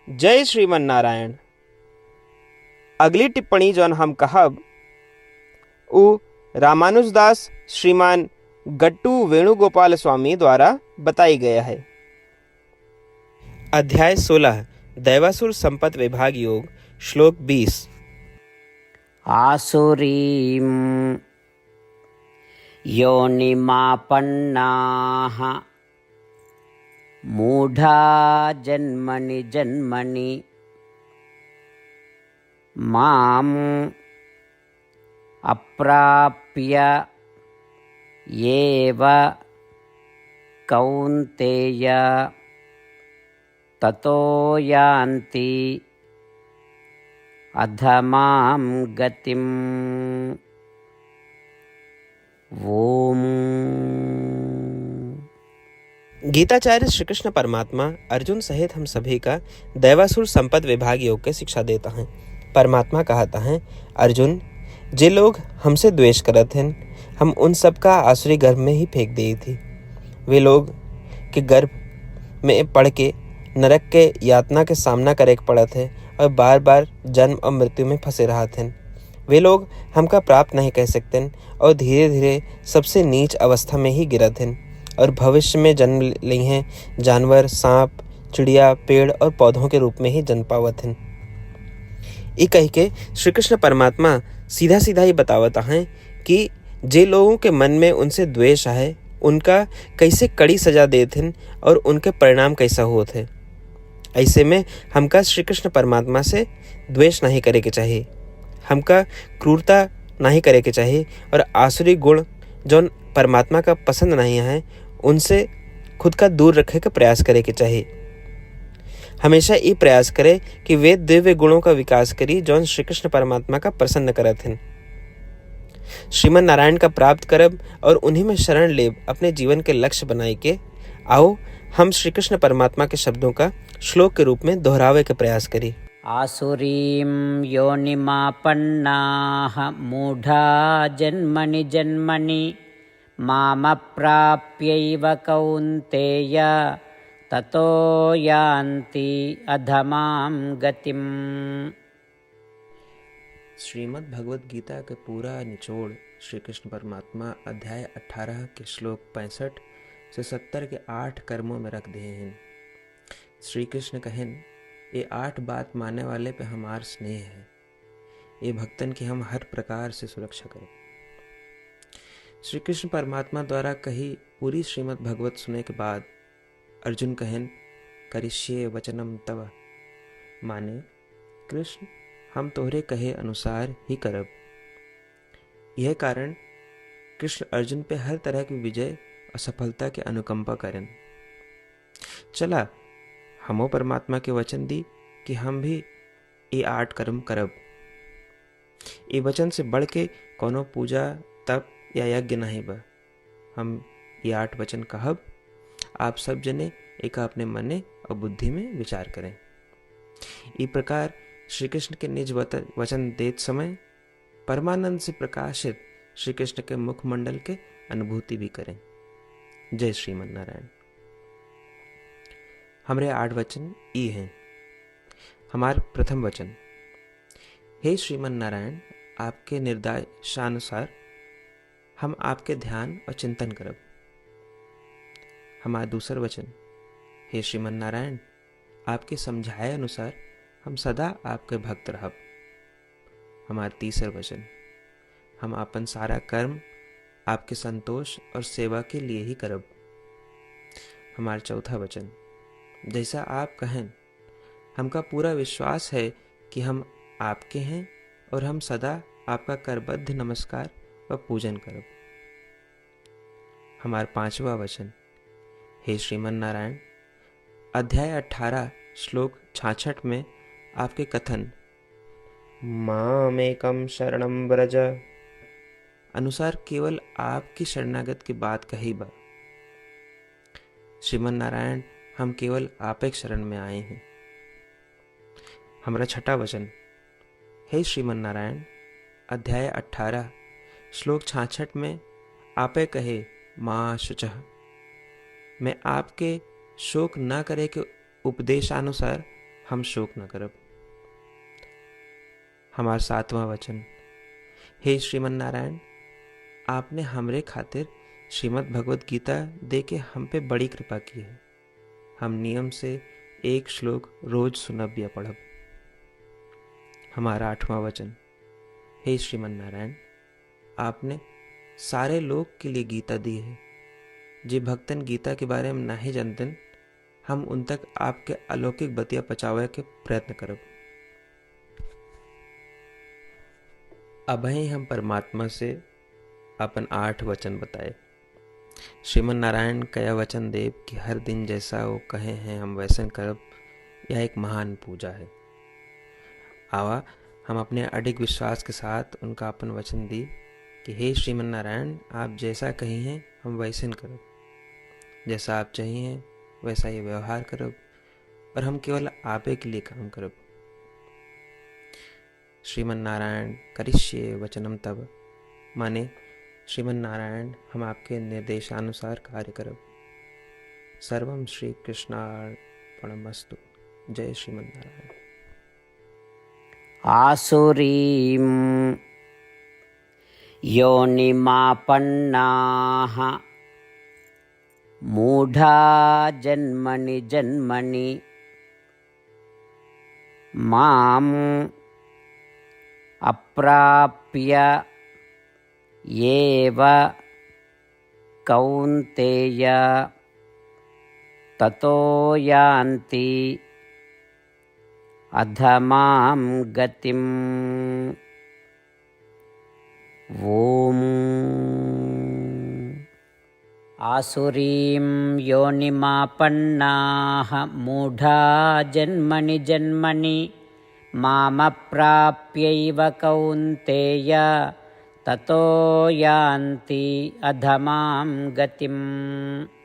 जय श्रीमन नारायण। अगली टिप्पणी जौन हम कहब उ रामानुजदास श्रीमान गट्टू वेणुगोपाल स्वामी द्वारा बताई गया है। अध्याय 16 दैवासुर संपत विभाग योग श्लोक 20। आसुरीं योनिमापन्नाः मूढा जन्मनि जन्मनि माम् अप्राप्य एव कौन्तेय ततो यान्ति अधमां गतिम्। ओम। गीताचार्य श्री कृष्ण परमात्मा अर्जुन सहित हम सभी का दैवासुर संपद विभाग योग के शिक्षा देता है। परमात्मा कहता है, अर्जुन, जे लोग हमसे द्वेष करत हैं, हम उन सब का आसुरी गर्भ में ही फेंक दी थी। वे लोग के गर्भ में पड़ के नरक के यातना के सामना करे पड़त है और बार बार जन्म और मृत्यु में फंसे रहत हैं। वे लोग हमका प्राप्त नहीं कह सकते और धीरे धीरे सबसे नीच अवस्था में ही गिरत हैं और भविष्य में जन्म ली हैं जानवर, सांप, चिड़िया, पेड़ और पौधों के रूप में ही जन्म पावत हैं। ये कह के श्री कृष्ण परमात्मा सीधा सीधा ही बतावता है कि जे लोगों के मन में उनसे द्वेष है उनका कैसे कड़ी सजा देते हैं और उनके परिणाम कैसा होते हैं। ऐसे में हमका श्री कृष्ण परमात्मा से द्वेष नहीं करे के चाहिए, हमका क्रूरता नहीं करे के चाहिए और आसुरी गुण जो परमात्मा का पसंद नहीं है उनसे खुद का दूर रखे का प्रयास करे के चाहिए। हमेशा ये प्रयास करे कि वे दिव्य गुणों का विकास करी जो श्री कृष्ण परमात्मा का प्रसन्न करत हैं। श्रीमन नारायण का प्राप्त करब और उन्हीं में शरण लेब अपने जीवन के लक्ष्य बनाए के आओ हम श्री कृष्ण परमात्मा के शब्दों का श्लोक के रूप में दोहरावे के प्रयास करी। आसुरीं योनिमापन्नाः मूढा जन्मनि जन्मनि मामप्राप्यैव कौन्तेय ततो यान्ति अधमां गतिम्। श्रीमद् भगवद गीता के पूरा निचोड़ श्री कृष्ण परमात्मा अध्याय 18 के श्लोक 65 से 70 के 8 कर्मों में रख दिए हैं। श्री कृष्ण कहें, ये 8 बात मानने वाले पे हमार स्नेह है, ये भक्तन की हम हर प्रकार से सुरक्षा करें। श्री कृष्ण परमात्मा द्वारा कही पूरी श्रीमद् भगवत सुने के बाद अर्जुन कहें, करिष्ये वचनम तव, माने कृष्ण हम तोहरे कहे अनुसार ही करब। यह कारण कृष्ण अर्जुन पे हर तरह की विजय और सफलता के अनुकंपा करें। चला हमो परमात्मा के वचन दी कि हम भी ये 8 कर्म करब। ये वचन से बढ़ के कोनो पूजा, तप या यज्ञ नहीं बा। हम ये 8 वचन कहब, आप सब जने एक अपने मने और बुद्धि में विचार करें। इस प्रकार श्री कृष्ण के निज वचन देत समय परमानंद से प्रकाशित श्री कृष्ण के मुखमंडल के अनुभूति भी करें। जय श्रीमन नारायण। हमारे 8 वचन ई हैं। हमार प्रथम वचन, हे श्रीमन नारायण, आपके निर्देशानुसार हम आपके ध्यान और चिंतन करब। हमारा दूसर वचन, हे श्रीमन नारायण, आपके समझाए अनुसार हम सदा आपके भक्त रहब। हमारा तीसर वचन, हम अपन सारा कर्म आपके संतोष और सेवा के लिए ही करब। हमारा चौथा वचन, जैसा आप कहें, हमका पूरा विश्वास है कि हम आपके हैं और हम सदा आपका करबद्ध नमस्कार व पूजन करब। हमारा पांचवा वचन, हे श्रीमन नारायण, अध्याय 18 श्लोक 66 में आपके कथन मामेकम शरणम व्रज अनुसार केवल आपकी शरणागत की बात कही बा। श्रीमन नारायण, हम केवल आप एक शरण में आए हैं। हमारा छठा वचन, हे श्रीमन नारायण, अध्याय 18 श्लोक 66 में आपे कहे माँ शुचः, मैं आपके शोक न करे के उपदेशानुसार हम शोक न करब। हमार 7वां वचन। हे श्रीमन नारायण, आपने हमरे खातिर श्रीमद् भगवत गीता दे के हम पे बड़ी कृपा की है। हम नियम से एक श्लोक रोज सुनब या पढ़ब। हमारा 8वां वचन। हे श्रीमन नारायण, आपने सारे लोग के लिए गीता दी है। जे भक्तन गीता के बारे में नहीं जानतन, हम उन तक आपके अलौकिक बतिया पहुंचावे के प्रयत्न करब। अबही हम परमात्मा से अपन 8 वचन बताए। श्रीमन नारायण कया वचन देव कि हर दिन जैसा वो कहे हैं हम वैसन करब, यह एक महान पूजा है। आवा हम अपने अडिग विश्वास के साथ उनका अपन वचन दी कि हे श्रीमन नारायण, आप जैसा कही हैं हम वैसन करब, जैसा आप चाहिए वैसा ही व्यवहार करब, और हम केवल आपे के लिए काम करब। श्रीमन नारायण करिष्ये वचनम तब, माने श्रीमन नारायण हम आपके निर्देशानुसार कार्य करब। सर्वम श्री कृष्णार्पणमस्तु। जय श्रीमन नारायण। आसुरीं योनिमापन्नाः मूढा जन्मनि जन्मनि माम् अप्राप्य एव कौन्तेय ततो यान्ति अधमां गतिम्। ॐ आसुरीं योनिमापन्नाः मूढा जन्मनि जन्मनि मामप्राप्यैव कौन्तेय ततो यान्ति अधमां गतिम्।